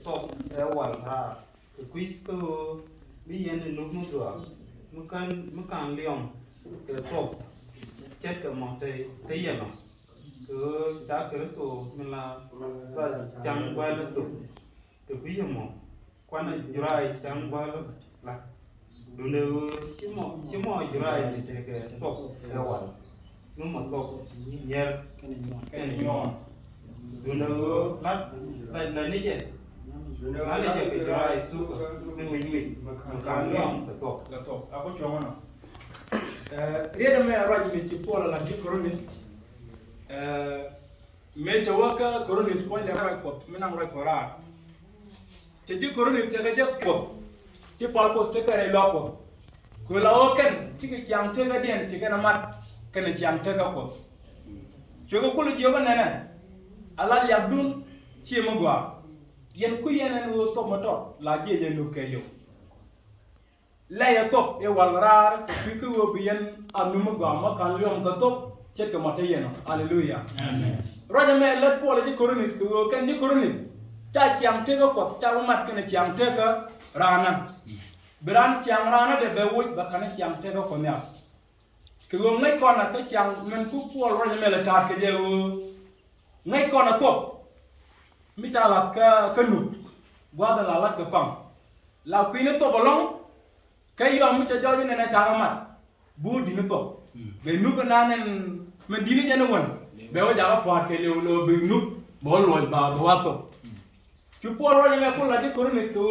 top wal ha quiz ko bi yen no mu do mu kan liom ke top chết cái món thế gì nó cứ đã cứ số mình là Cäŋ Bälä tụ từ quý giờ mỏ quan là jurai Cäŋ Bälä là đúng đều chỉ mỏ jurai thì cái sọc cái quả nó mà sọc nhẹ cái này nhọn đúng đều lát lại này gì lát này cái jurai su mình càng nhọn cái sọc aku cuma no riada me araj me chipola la dikoronis me chawaka koronis point la ko minang ra kora che dikoronis te ga ko ti pal post te kare loko ko la oken ti ke Cäŋ te ga den ti kana mat kana Cäŋ te ga ko chogo kulu joga nana ala yabdun chi magwa yen ku yenen wo to moto la jeje lu ke yo la ya top e wal rar ku ku wo bien anuma gwa ma kan liom ka top chet ka mate yeno hallelujah amen roja me let pole di koronis ku kan di koronis cha Cäŋ te ga ko cha mat kana Cäŋ te ga rana bran Cäŋ rana de be wuj ba kana Cäŋ te ga ko nya ku wo ngai ko na ka Cäŋ men ku pol roja me la cha ke je wo ngai ko na top mi ta la ka nu gwa da la ka pam la ku ni to bolong kay yo mi ca jojo ne na ca mat bu dinu to be nu ko nanen men dinu jana won be o jaga poat ke lo be nu bol wol ba wa to ci pol ro ne ko la di koronis ko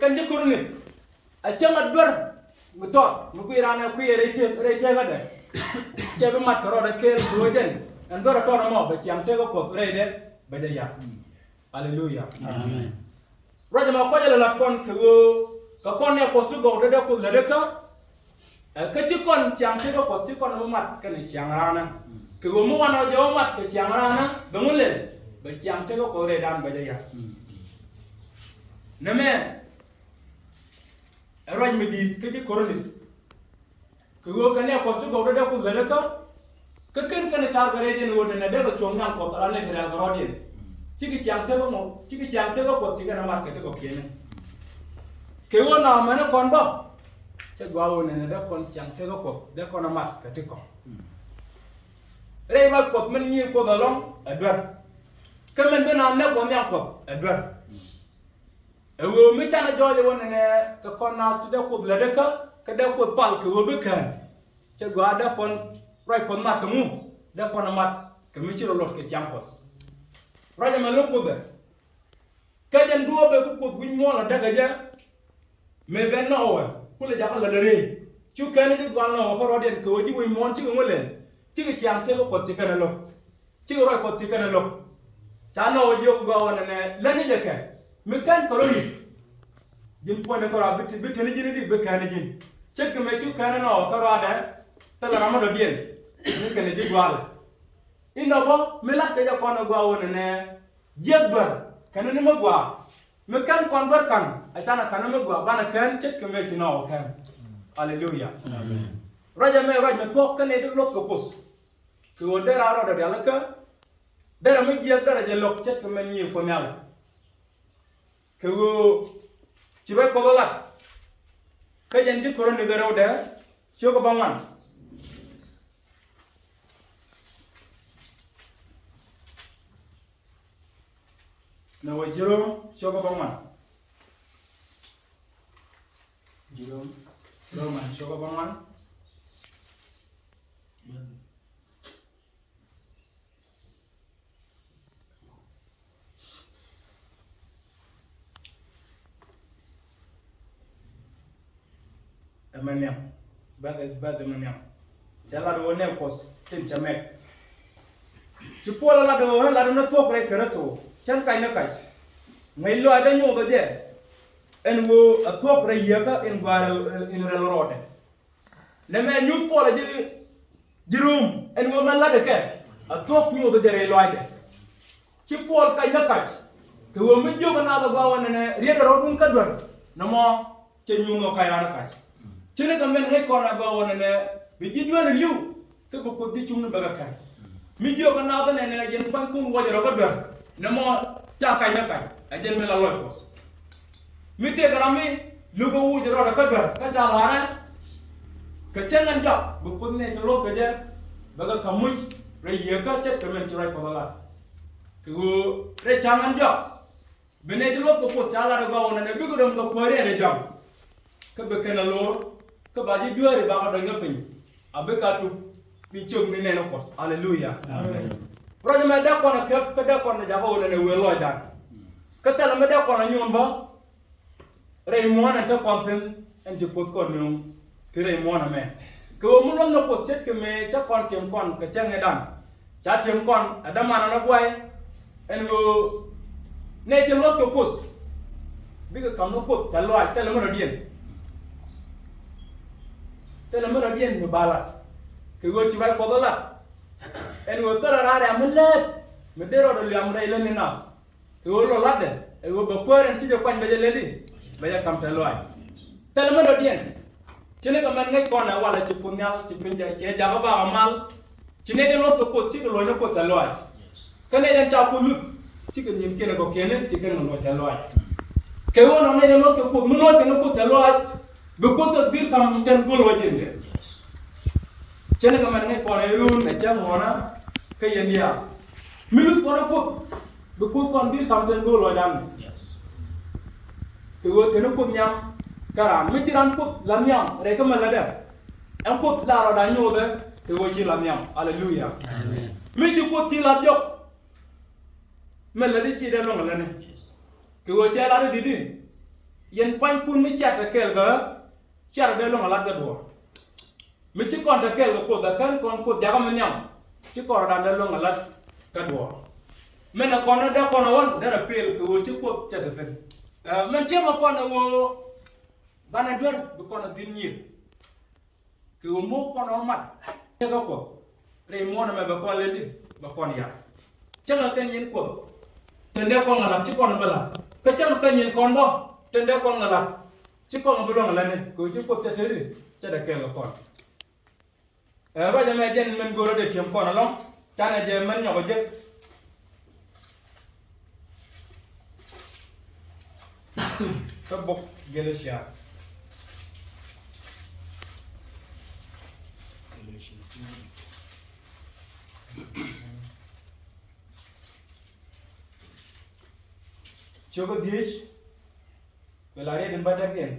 kan di koronis a canga dor mu to mu ko irana ku yere ga de ce be mat ko ro da kel do den an dor to mo be Cäŋ te ko re de be de ya hallelujah amen ro ma ko jala la kon ko ka kon ne ko su go de ko le de ka ci kon Cäŋ te ko ci kon mo mat ka ne Cäŋ rana ke go mo wana jo mat ka Cäŋ rana be mo le be Cäŋ te ko re dan be ya ne me roj mi di ke di koronis ke go ka ne ko su go de ko le de ka ken ka ne tar gare den wo ne de ko chong yang ko ala ne gra garo den ci ki Cäŋ te ko mo ci ki Cäŋ te ko ci ka na mat ka te ko kene ke wo na mena kon ba che gwa wo ne da kon Cäŋ te ko de ko na mat ka te ko re ba ko men ni ko da long adwar ke men be na ne ko nyam ko adwar e wo mi ta na joje wo ne ka kon na stu de ko le de ka de ko pal ke wo be kan che gwa da kon rai kon mat ka mu de ko na mat ke mi ci ro lot ke Cäŋ ko raja ma lo ko be ka jan duo be ko bu mo la daga ja me ben no wa kula ja la re chu kan ni gwa no ko roden ko ji bu mon ci ngole ci ki Cäŋ te ko ci kan lo ci ro ko ci kan lo cha no ji ko gwa wona ne la ni je ka mi kan ko ro ni jin po ne ko ra bit ni jini di be kan jin ce ke me chu kan no ko ra da ta la ma do bien ni kan ji gwa la ino bo me la te ja ko no gwa wona ne je gwa kan ni ma gwa me kan kon ber kan atana kan me gwa bana kan chet ke me no kan hallelujah amen raja me to kan e lot ko pos ke wonde ra ro da la ka dara me je dara je lok chet ke men ni ko nyal ke wo ci be ko la ka jan di koron ni garo da sho ko bangan na wa jirom sho ko bangan jirom roman sho ko bangan Emaniam, bad emaniam. Jala do ne pos tin chamek. Chipola la do na to kre keraso. Chan kai na kai. Ngai lo ada nyo ba de. En wo a to kre yaka en gwara in rel rote. Ne me nyu pola jirum en wo man la de ke. A to nyo ba de re lo ade. Chipol kai na kai. Ke wo mi jo na ba wa ne re ro dun ka dor. Na mo che nyu ngo kai na kai. Cine ka men ngai kona ba wona ne bi jidwa ne liu ke ko ko di chumna baga kan mi jo ka na ne yen fan kun wajero ba dor ne mo cha kai na kai ajen me la loy pos mi te garami lugo wu jero da kadar ka jalare ka cengan dok bu punne to lo ka je baga kamuj re yeka chet kemen tirai pala ku re changan dok bene to lo ko pos chala da gawo ne bigo dum ko pore re jam ka be kana lo ka ba di duere ba ka da ngapin abe ka tu pichum ni ne no pos hallelujah amen rojo me da ko na ka da ko na jago ne we lo dan ka tala me da ko na nyomba re mo na ta konten en je pot ko no tire mo na me ko mo no pos chet ke me cha kon kem kon ka cenge dan cha tem kon adama na boy en go ne tem los ko pos biga kam no pot talo ay tele mo dien no bala ke go ci bay ko dala en go tara rare amulet me dero do liam dai le nas ke go lo ladde e go ba poren ci de kwan be le di ba kam talo ay tele mo dien cine ka man ngai kona wala ci punyal ci pinja ci jaba ba amal cine de los ko pos ci lo no ko talo ay kane den cha ko lut ci ke nyin kene ko kene ci ken no talo ay ke wono ne de los ko mo no ke no ko talo ay be ko so bir kam ten gol wajinde cene ka man ngai kona ru na jam wona ke yendia minus kona ko be ko kon bir kam ten gol wajan ke wo ten ko nyam kara mitiran put lamyam reka malada en put la ro da nyobe ke wo ci lamyam hallelujah amen mi ci put ci la jok meladi ci de no ngane ke wo ci la didi yen pan pun mi chata kel ga chara de lo ngala ga do mi ci kon da kel ga ko da kan kon ko jaga manyam ci ko da de lo ngala ga do mena kon da kon won da pel ke wo ci ko chata fen men ci ma kon wo bana dor bu kono dinir ke o mo kono mat te ko re mo na me ba ko lendi ba kon ya canga kan yen ko tende ko ngala ci kono bala ka canga kan yen kon do tende ko ngala ci ko ngalo ngala ne ko ci ko teteri ci da ke ko ba jame den men goro de tem kono lo tane je men nyoko je ka bok gele sia coba diich belare den badak yen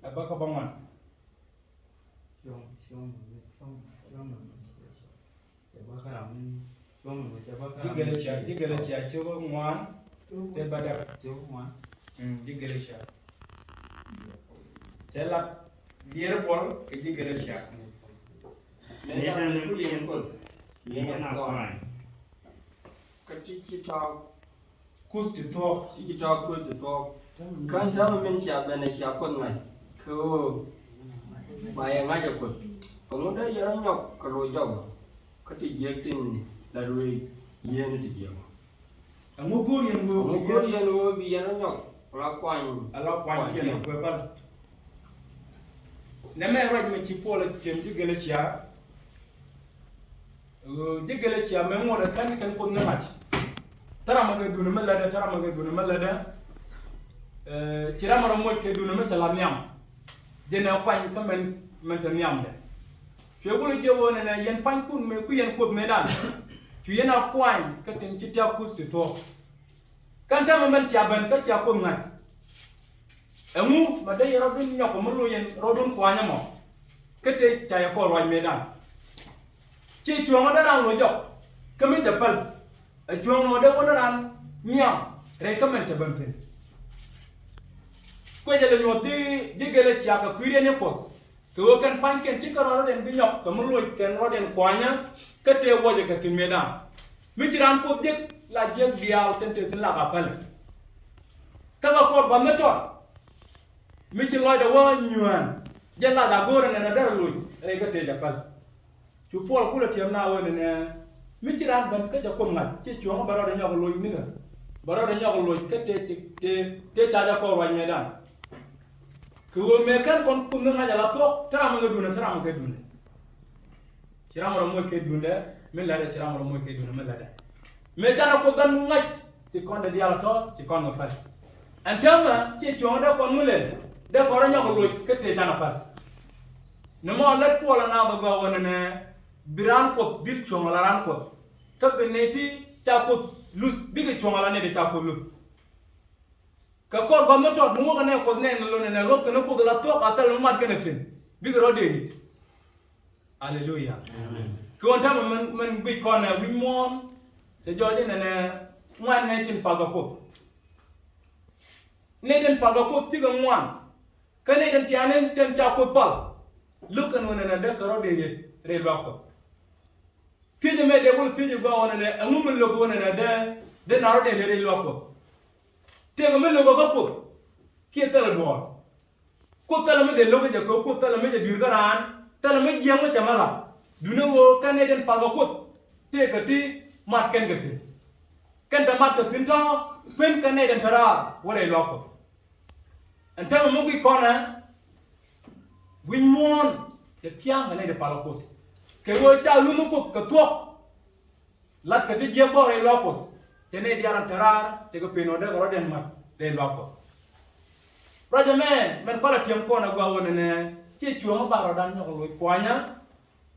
abaka bangan digere cia coba ngwan den badak digere cia celat biar pol ke digere cia Ini dah nak yang kot. Yang nak kawan. Kita kus ti to kita kus itu kan zaman mencia bena siapa ngai ke bayang aja kot kemudian yang nyok kalau jauh ketijektin lalu iya ni tijek amugur yang kemudian yang biar nyok lakuan kian ko pal neme raj me ci pol jem digele cia digele cia me mo da kan ko ngamati tara ma ga dunu melada cira mara mo ke dunu me tala nyam dena pan ko men ta nyam de fegulu je wona na yen pan kun me ku yen ko me dan tu yen a kwan ka ten ci ta kus to kan ta men tia ban ka tia ko ngat emu ma de rodun nyoko mo lo yen rodun kwanya mo kete ta ya ko roi me dan ci chuo ma da lo jok kami japal a chuo no de wona ran nyam re ka men ta ban fen ko je le nyoti digele tia ka kwire ne pos ko kan panken ci karo den bi nyok ko mo lo ken roden kwanya kete woje ka tin me dan mi ci ran ko dek la je bial tente tin la ka pal ka ko ba meton mi ci loy da wa nyuan je la da gore ne na dar loy re ga te japal ci pol kula tem na wona ne mi ci ran ban ka ja ko ngat ci chuo baro da nyok loy ni ga baro da nyok loy kete ci te cha da ko wa me dan ko me kan kon ko nga ja la to tara ma ga duna ci ramaro mo ke dunde min la ci ramalo moy ke duna min la me tana ko ban ngaj ci kon de yalla to ci kon no fal antama ci chonda kon mule de ko ra nyako lo ke te tana fal no mo la ko la na ba wona ne biran ko dil chonga ran ko ka beneti cha ko lus bige chonga la ne de cha ko lu ka ko ba mo to mo ga ne ko ne no ne lo ko no ko la to ka tal mo mat ke ne tin bige ro de hallelujah amen ko antama man bi ko na wi mon te joje ne ngwan ne tin paga ko ne den paga ko tiga ngwan ka ne den tianen ten cha ko pal lukan wona na de karo de re lo ko tije me de ko tije ba wona ne amu men lo ko wona de na ro de re lo ko te ko men lo ko ki tele bo ko tele me de lo ke ko tele me de birgaran tele me jemo chamala duna wo ka ne den paga ko te ka ti mat ken gati ken da mat ka tinto pen ka ne den tara wore lo ko antama mo bi kona win mon te Ciaaŋ ne de palakos ke wo cha lu mo ko ka to lat ka ti je bo re lo ko te ne di aran tara te ko peno de ro den mat de lo ko raja men pala tiem ko na gwa wona ne ci chuo ba ro dan nyoko lo kwanya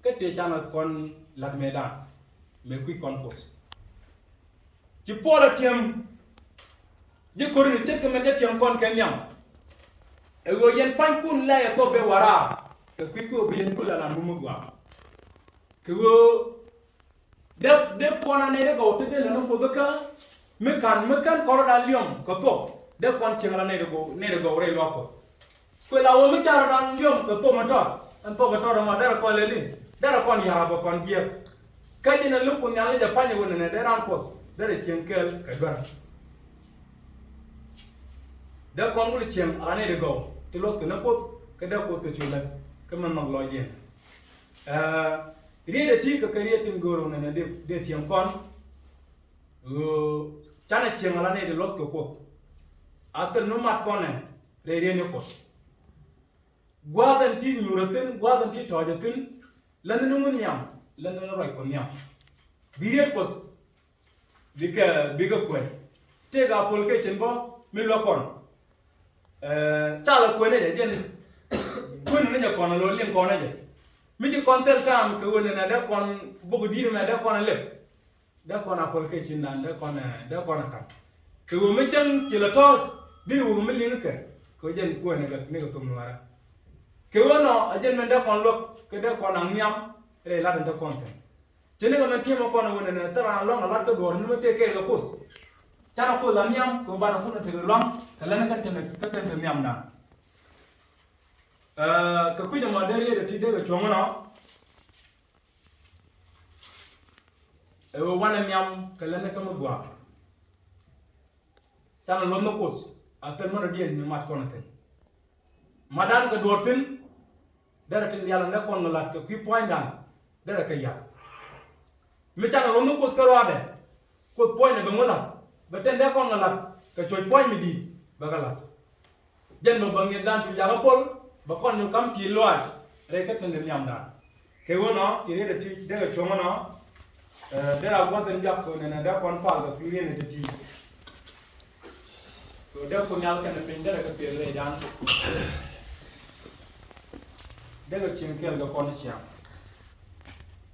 ke te chana kon lat medan me kui kon pos ci pola tiem je ko ni set ke men de tiem kon ken nyam e go yen pan kun la ya to be wara ke kui ko be yen kula na mu gwa ke go de kona ne de go te de no ko ka me kan ko da liom ko to de kon chingala ne de go re lo ko la wo me chara dan liom ko to ma to an to ga to ma da ko le lin da ko ni ha ba kon die ka ji na lu ko nyale ja panye wona ne de ran pos de Cäŋ kɛɛl ka dwara de kon mul Cäŋ ane de go te los ke na ko ke de ko ke chula ke man mag lo je ri de ti ka kariye tin goro ne de Cäŋ kon chana Cäŋ ala ne de los ko atel no mat kon ne re ne ko gwadan ti nyuratin gwadan ti tojatin lan no mun nyam lan no roi kon nyam bire ko biga kwen te ga pol ke chen bo mi lo kon chala kwen ne den kwen ne ja kon lo lim kon ne mi ji kon tel tam ke wona na de kon bogo di na de kon le de kon a pol ke chen nan de kon ka ke wo mi chen ki la to bi wo mi lin ke ko jen ko ne ga tum wara ke wono a jen men de kon lo ke de kon ang nyam re la de kon te jene ga menti mo kono wona na tara long la ka do ni mete ke ga pos tara ko la nyam ko bana ko te long kala na ka te nyam na ka ku de ma dere de ti de ga chongona e wo wana nyam kala na ka mo gwa tara lo no pos atel mo de ni mat kono te madan ka dortin dara tin yalla na kon la ka ku point dan dara ka ya mi chana lo no pos karo ade ko point be ngola be ten de kon ngala ka choy point mi di bagala jen no bangi dan tu jaga pol ba kon ñu kam ki loaj re ka ten nyam da ke wono ki re ti de ga chomono de ra gon ten jak ko ne da kon fal ga fi ne ti ko de ko nyal ka ne pin de ka pe re dan de ga Cäŋ kɛɛl ga kon Ciaaŋ